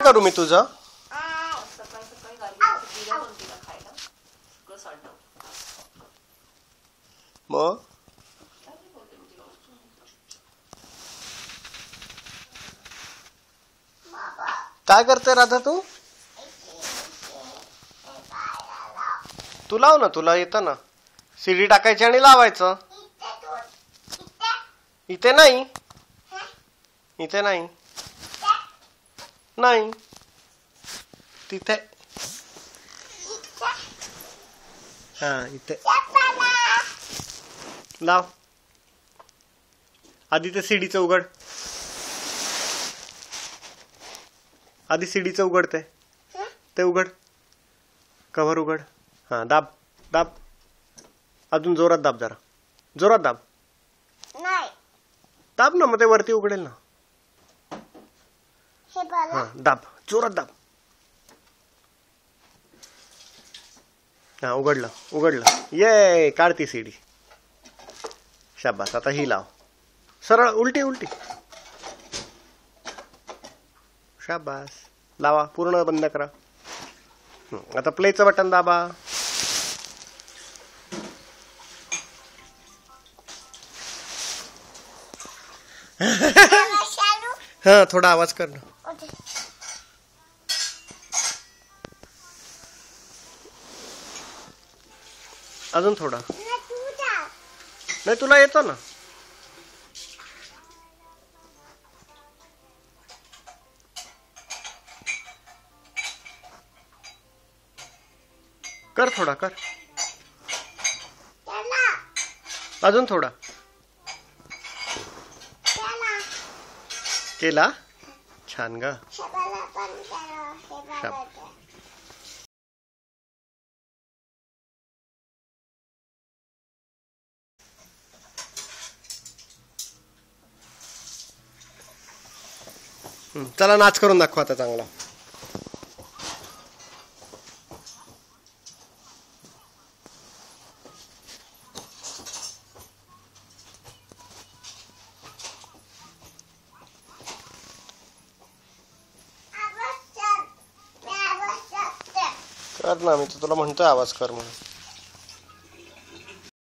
करू मी तुझं मग काय करते राधा तू? तू लाव ना, तुला येतं ना. सीडी टाकायची आणि लावायचं. इथे नाही, इथे नाही, नाही तिथे. हा इथे लाव. आधी ते सीडीचं उघड. आधी सीडीचं उघडते ते उघड. कव्हर उघड. हा दाब दाब. अजून जोरात दाब, जरा जोरात दाब. दाब ना, मग ते वरती उघडेल ना. हा दाब, जोरात दाब. हा उघडलं उघडलं. ये काढती सीडी. शाबास. आता ही लाव. सरळ उलटी उलटी. शाबास. लावा. पूर्ण बंद करा. आता प्लेचं बटन दाबा. हा थोडा आवाज कर ना. अजून थोडा. नाही तुला येतो ना. कर थोडा कर. अजून थोडा. केला. छान ग. चला नाच करून दाखवा आता चांगला. कर ना, मी तर तुला म्हणतोय आवाज कर म्हणून.